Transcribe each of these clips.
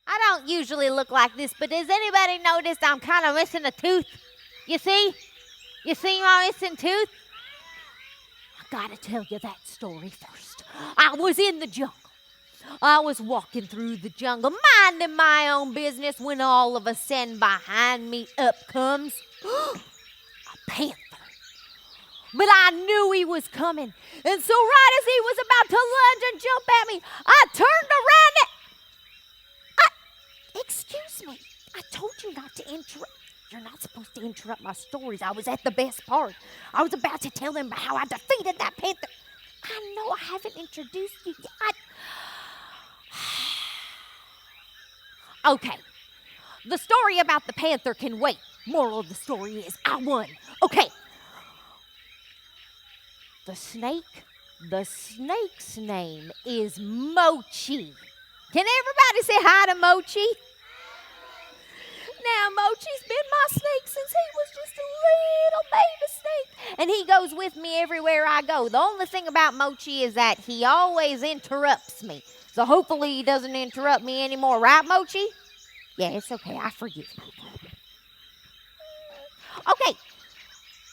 I don't usually look like this, but does anybody notice I'm kind of missing a tooth? You see? You see my missing tooth? I gotta tell you that story first. I was in the jungle. I was walking through the jungle, minding my own business, when all of a sudden behind me up comes a panther. But I knew he was coming. And so right as he was about to lunge and jump at me, I turned around and... Excuse me. I told you not to interrupt. You're not supposed to interrupt my stories. I was at the best part. I was about to tell them how I defeated that panther. I know I haven't introduced you yet. Okay. The story about the panther can wait. Moral of the story is I won. Okay. The snake's name is Mochi. Can everybody say hi to Mochi? Now, Mochi's been my snake since he was just a little baby snake. And he goes with me everywhere I go. The only thing about Mochi is that he always interrupts me. So hopefully he doesn't interrupt me anymore. Right, Mochi? Yeah, it's okay. I forgive you. Okay.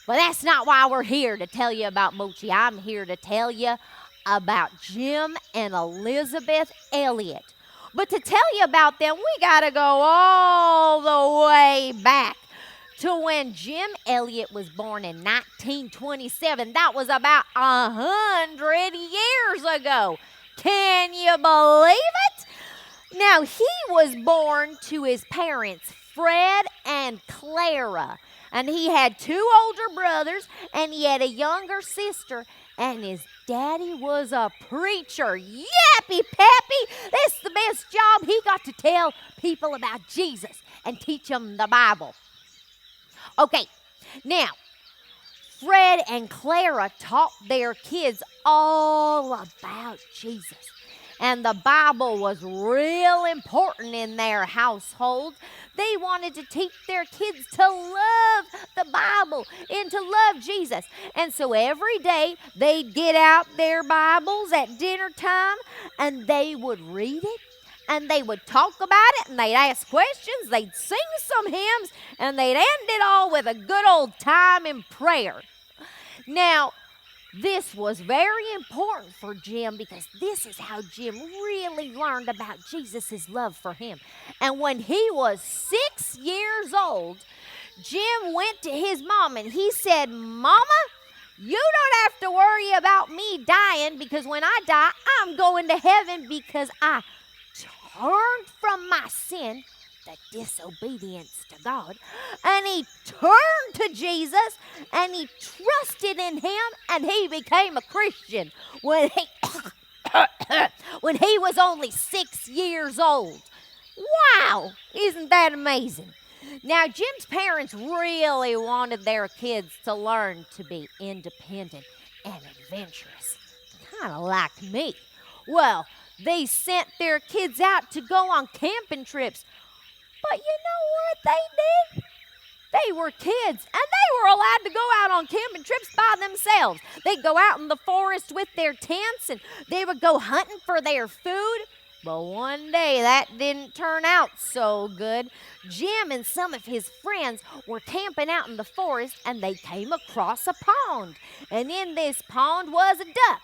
But that's not why we're here to tell you about Mochi. I'm here to tell you about Jim and Elisabeth Elliot. But to tell you about them, we got to go all the way back to when Jim Elliot was born in 1927. That was about 100 years ago. Can you believe it? Now, he was born to his parents, Fred and Clara. And he had 2 older brothers, and he had a younger sister, and his daddy was a preacher. Yappy Pappy! That's the best job. He got to tell people about Jesus and teach them the Bible. Okay, now, Fred and Clara taught their kids all about Jesus. And the Bible was real important in their household. They wanted to teach their kids to love the Bible and to love Jesus. And so every day they'd get out their Bibles at dinner time and they would read it and they would talk about it and they'd ask questions. They'd sing some hymns and they'd end it all with a good old time in prayer. Now, this was very important for Jim because this is how Jim really learned about Jesus' love for him. And when he was 6 years old, Jim went to his mom and he said, "Mama, you don't have to worry about me dying because when I die, I'm going to heaven because I turned from my sin, the disobedience to God, and he turned to Jesus and he trusted in him and he became a Christian when he was only 6 years old. Wow, isn't that amazing? Now, Jim's parents really wanted their kids to learn to be independent and adventurous, kind of like me. Well, they sent their kids out to go on camping trips. But you know what they did? They were kids, and they were allowed to go out on camping trips by themselves. They'd go out in the forest with their tents, and they would go hunting for their food. But one day, that didn't turn out so good. Jim and some of his friends were camping out in the forest, and they came across a pond. And in this pond was a duck.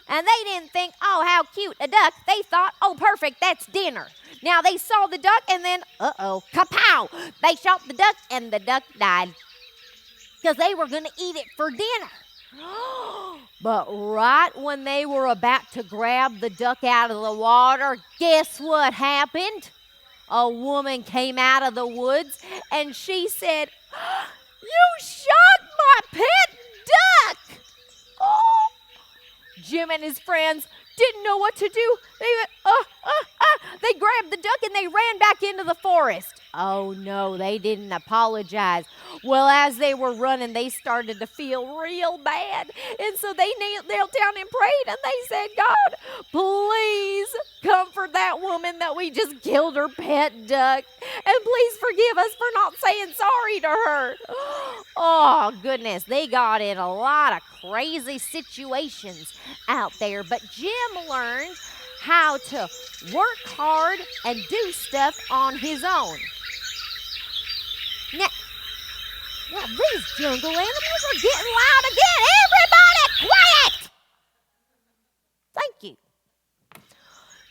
And they didn't think, oh, how cute, a duck. They thought, oh, perfect, that's dinner. Now, they saw the duck, and then, kapow! They shot the duck, and the duck died because they were going to eat it for dinner. But right when they were about to grab the duck out of the water, guess what happened? A woman came out of the woods, and she said, "You shot my pet duck!" Oh! Jim and his friends didn't know what to do. They went, They grabbed the duck and they ran back into the forest. Oh no, they didn't apologize. Well, as they were running, they started to feel real bad. And so they knelt down and prayed and they said, "God, please comfort that woman that we just killed her pet duck. And please forgive us for not saying sorry to her." Oh, goodness, they got in a lot of crazy situations out there. But Jim learned how to work hard and do stuff on his own. Now, well, these jungle animals are getting loud again. Everybody quiet! Thank you.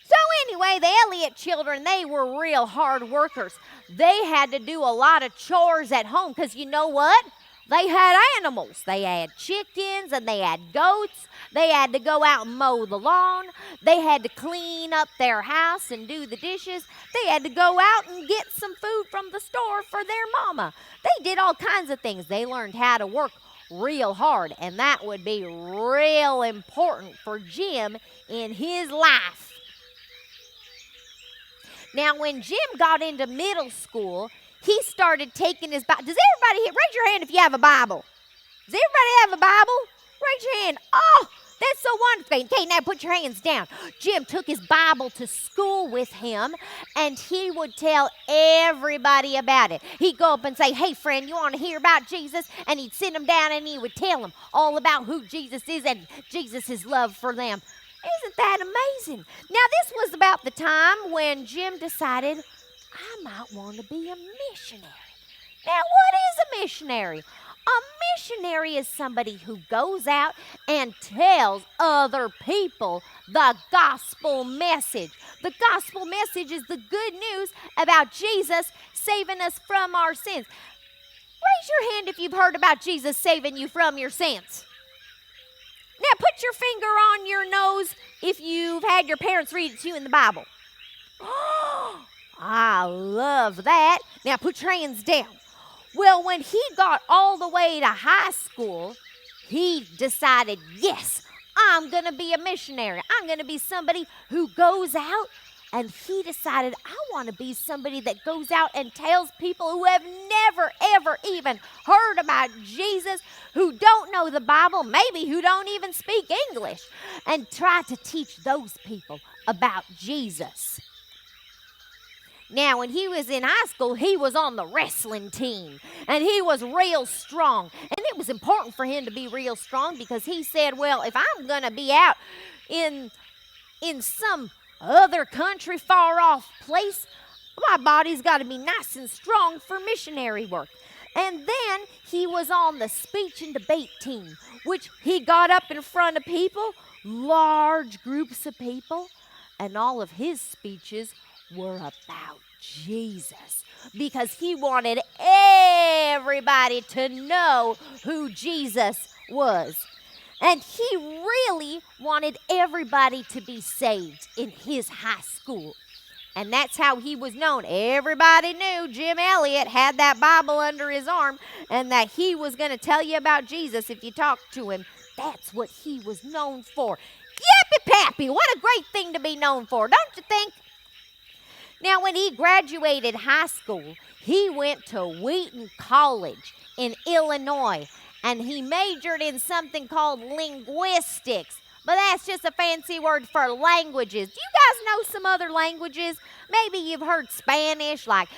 So anyway, the Elliot children, they were real hard workers. They had to do a lot of chores at home because you know what? They had animals. They had chickens and they had goats. They had to go out and mow the lawn. They had to clean up their house and do the dishes. They had to go out and get some food from the store for their mama. They did all kinds of things. They learned how to work real hard, and that would be real important for Jim in his life. Now, when Jim got into middle school, he started taking his Bible. Does everybody here, raise your hand if you have a Bible? Does everybody have a Bible? Raise your hand. Oh, that's so wonderful. Okay, now put your hands down. Jim took his Bible to school with him, and he would tell everybody about it. He'd go up and say, hey, friend, you want to hear about Jesus? And he'd sit them down, and he would tell them all about who Jesus is and Jesus' love for them. Isn't that amazing? Now, this was about the time when Jim decided, I might want to be a missionary. Now, what is a missionary? A missionary is somebody who goes out and tells other people the gospel message. The gospel message is the good news about Jesus saving us from our sins. Raise your hand if you've heard about Jesus saving you from your sins. Now, put your finger on your nose if you've had your parents read it to you in the Bible. Oh, I love that. Now, put your hands down. Well, when he got all the way to high school, he decided, yes, I'm going to be a missionary. I'm going to be somebody who goes out. And he decided, I want to be somebody that goes out and tells people who have never, ever even heard about Jesus, who don't know the Bible, maybe who don't even speak English, and try to teach those people about Jesus. Now, when he was in high school, he was on the wrestling team, and he was real strong. And it was important for him to be real strong because he said, well, if I'm going to be out in some other country, far off place, my body's got to be nice and strong for missionary work. And then he was on the speech and debate team, which he got up in front of people, large groups of people, and all of his speeches were about Jesus because he wanted everybody to know who Jesus was. And he really wanted everybody to be saved in his high school. And that's how he was known. Everybody knew Jim Elliot had that Bible under his arm and that he was going to tell you about Jesus if you talked to him. That's what he was known for. Yippee-pappy, what a great thing to be known for, don't you think? Now, when he graduated high school, he went to Wheaton College in Illinois. And he majored in something called linguistics. But that's just a fancy word for languages. Do you guys know some other languages? Maybe you've heard Spanish, like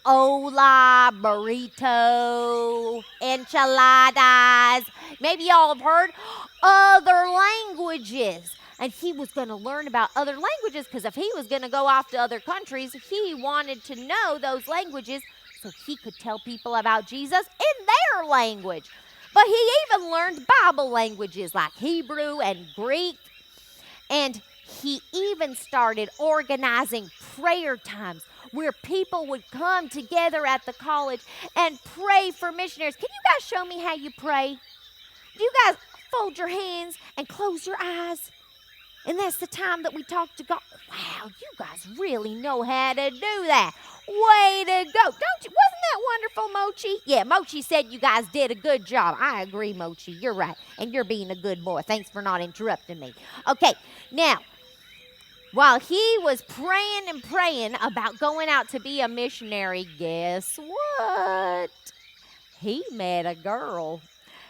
hola, burrito, enchiladas. Maybe y'all have heard other languages. And he was going to learn about other languages because if he was going to go off to other countries, he wanted to know those languages so he could tell people about Jesus in their language. But he even learned Bible languages like Hebrew and Greek. And he even started organizing prayer times where people would come together at the college and pray for missionaries. Can you guys show me how you pray? Do you guys fold your hands and close your eyes? And that's the time that we talk to God. Wow, you guys really know how to do that. Way to go. Don't you? Wasn't that wonderful, Mochi? Yeah, Mochi said you guys did a good job. I agree, Mochi. You're right. And you're being a good boy. Thanks for not interrupting me. Okay, now, while he was praying about going out to be a missionary, guess what? He met a girl.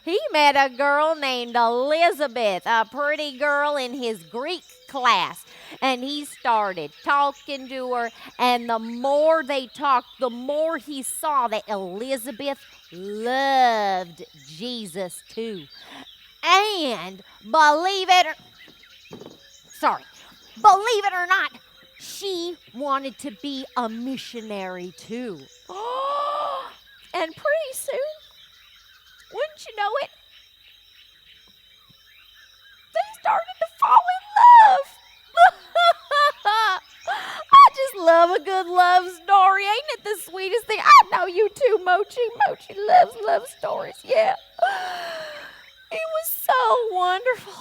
He met a girl named Elisabeth, a pretty girl in his Greek class. And he started talking to her. And the more they talked, the more he saw that Elisabeth loved Jesus too. And believe it or believe it or not, she wanted to be a missionary too. And pretty soon, wouldn't you know it, they started to fall in love. I just love a good love story. Ain't it the sweetest thing? I know you too, Mochi. Mochi loves love stories. Yeah. It was so wonderful.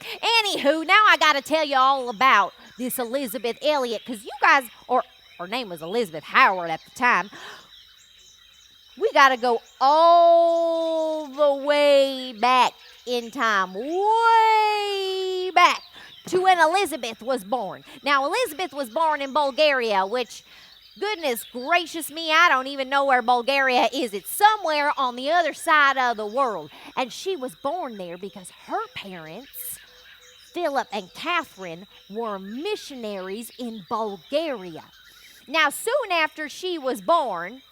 Anywho, now I got to tell you all about this Elisabeth Elliot, because you guys, or her name was Elizabeth Howard at the time, we got to go all the way back in time, way back to when Elisabeth was born. Now, Elisabeth was born in Bulgaria, which, goodness gracious me, I don't even know where Bulgaria is. It's somewhere on the other side of the world. And she was born there because her parents, Philip and Catherine, were missionaries in Bulgaria. Now, soon after she was born,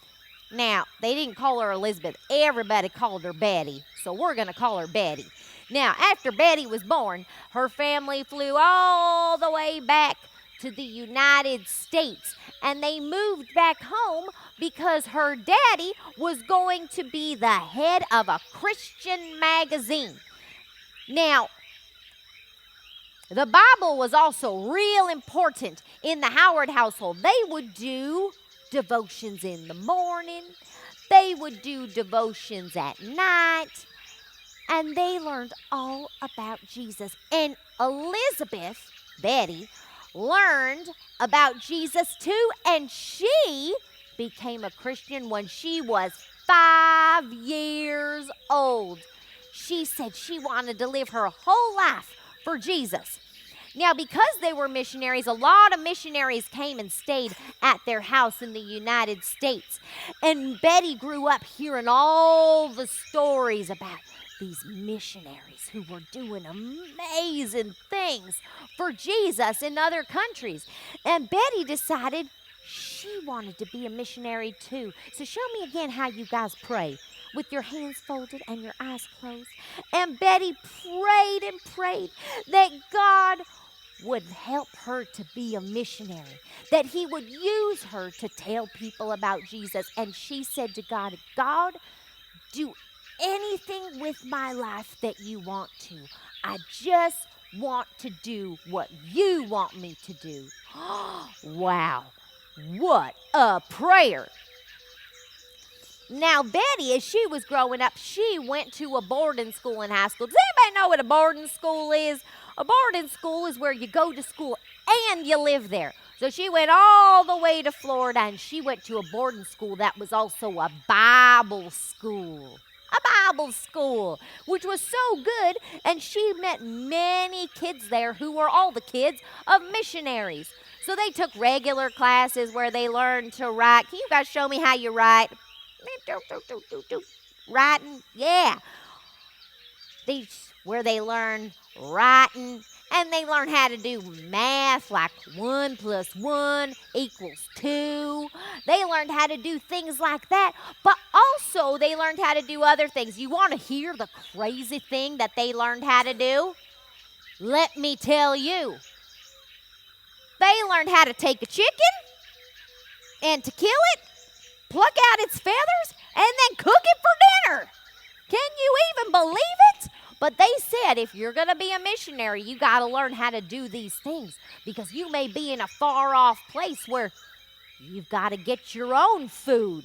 now, they didn't call her Elizabeth. Everybody called her Betty, so we're going to call her Betty. Now, after Betty was born, her family flew all the way back to the United States, and they moved back home because her daddy was going to be the head of a Christian magazine. Now, the Bible was also real important in the Howard household. They would do devotions in the morning. They would do devotions at night. And they learned all about Jesus. And Elizabeth, Betty, learned about Jesus too. And she became a Christian when she was 5 years old. She said she wanted to live her whole life for Jesus. Now, because they were missionaries, a lot of missionaries came and stayed at their house in the United States. And Betty grew up hearing all the stories about these missionaries who were doing amazing things for Jesus in other countries. And Betty decided she wanted to be a missionary too. So show me again how you guys pray, with your hands folded and your eyes closed. And Betty prayed and prayed that God would help her to be a missionary, that he would use her to tell people about Jesus. And she said to God, God, do anything with my life that you want to. I just want to do what you want me to do. Wow, what a prayer. Now, Betty, as she was growing up, she went to a boarding school in high school. Does anybody know what a boarding school is? A boarding school is where you go to school and you live there. So she went all the way to Florida, and she went to a boarding school that was also a Bible school. A Bible school, which was so good, and she met many kids there who were all the kids of missionaries. So they took regular classes where they learned to write. Can you guys show me how you write? Writing, yeah. Where they learn writing, and they learn how to do math, like 1 + 1 = 2. They learned how to do things like that, but also they learned how to do other things. You want to hear the crazy thing that they learned how to do? Let me tell you. They learned how to take a chicken and to kill it, pluck out its feathers, and then cook it for dinner. Can you even believe it? But they said if you're going to be a missionary, you got to learn how to do these things, because you may be in a far-off place where you've got to get your own food.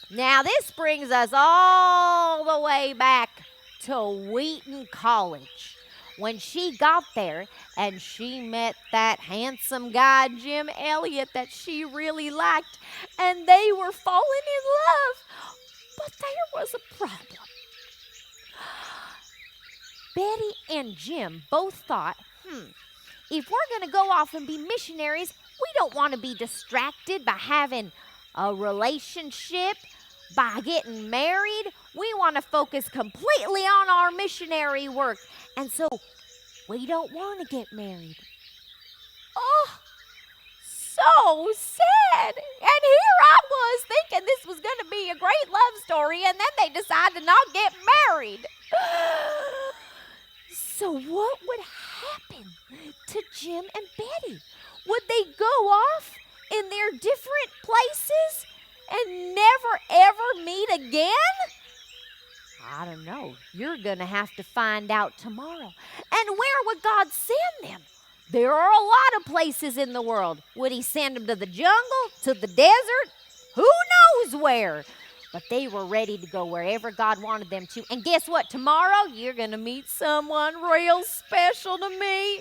Now, this brings us all the way back to Wheaton College. When she got there and she met that handsome guy, Jim Elliot, that she really liked, and they were falling in love. But there was a problem. Betty and Jim both thought, if we're going to go off and be missionaries, we don't want to be distracted by having a relationship, by getting married. We want to focus completely on our missionary work. And so we don't want to get married. Oh, so sad. And here I was thinking this was going to be a great love story, and then they decided to not get married. So So what would happen to Jim and Betty? Would they go off in their different places and never ever meet again? I don't know. You're going to have to find out tomorrow. And where would God send them? There are a lot of places in the world. Would he send them to the jungle, to the desert? Who knows where? But they were ready to go wherever God wanted them to. And guess what? Tomorrow, you're going to meet someone real special to me.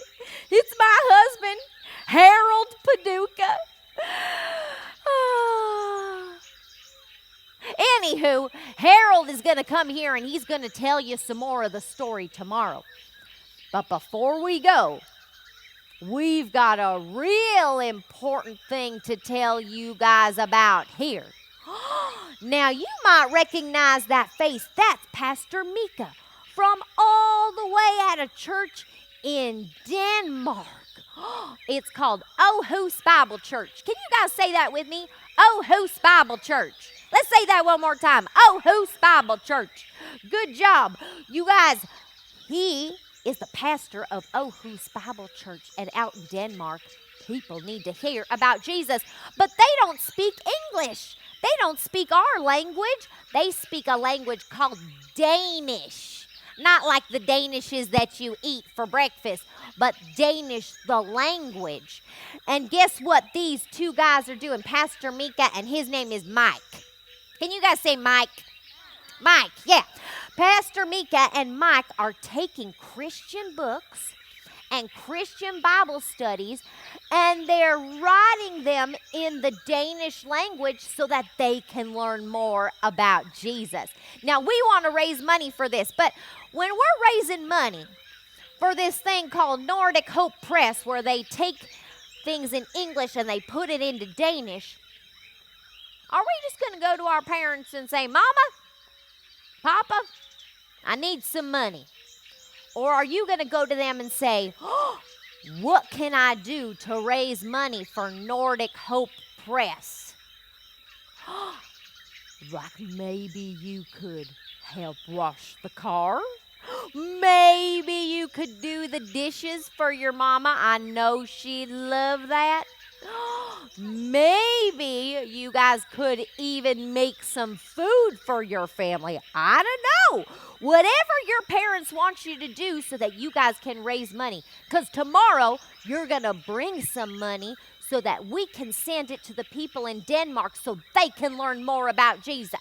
It's my husband, Harold Paducah. Anywho, Harold is going to come here and he's going to tell you some more of the story tomorrow. But before we go, we've got a real important thing to tell you guys about here. Now, you might recognize that face. That's Pastor Mika from all the way at a church in Denmark. It's called Aarhus Bible Church. Can you guys say that with me? Aarhus Bible Church. Let's say that one more time. Aarhus Bible Church. Good job. You guys, he is the pastor of Aarhus Bible Church, and out in Denmark, people need to hear about Jesus, but they don't speak English. They don't speak our language. They speak a language called Danish. Not like the Danishes that you eat for breakfast, but Danish, the language. And guess what these two guys are doing? Pastor Mika, and his name is Mike. Can you guys say Mike? Mike, yeah. Pastor Mika and Mike are taking Christian books and Christian Bible studies, and they're writing them in the Danish language so that they can learn more about Jesus. Now, we want to raise money for this, but when we're raising money for this thing called Nordic Hope Press, where they take things in English and they put it into Danish, are we just going to go to our parents and say, Mama, Papa, I need some money? Or are you going to go to them and say, oh, what can I do to raise money for Nordic Hope Press? Like maybe you could help wash the car. Maybe you could do the dishes for your mama. I know she'd love that. Maybe you guys could even make some food for your family. I don't know. Whatever your parents want you to do so that you guys can raise money. Because tomorrow you're going to bring some money so that we can send it to the people in Denmark so they can learn more about Jesus.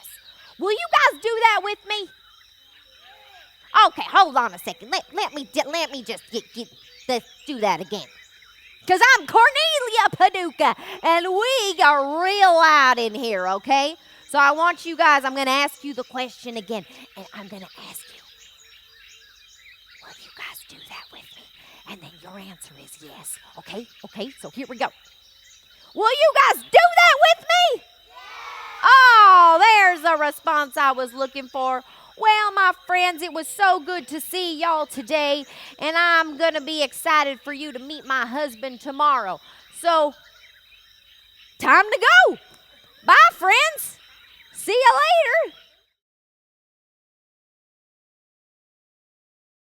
Will you guys do that with me? Okay, hold on a second. Let me just let's do that again. Because I'm Cornelia Paducah, and we are real loud in here, okay? So I want you guys, I'm going to ask you the question again, and I'm going to ask you, will you guys do that with me? And then your answer is yes, okay? Okay, so here we go. Will you guys do that with me? Yeah. Oh, there's the response I was looking for. Well, my friends, it was so good to see y'all today, and I'm going to be excited for you to meet my husband tomorrow. So, time to go. Bye, friends. See you later.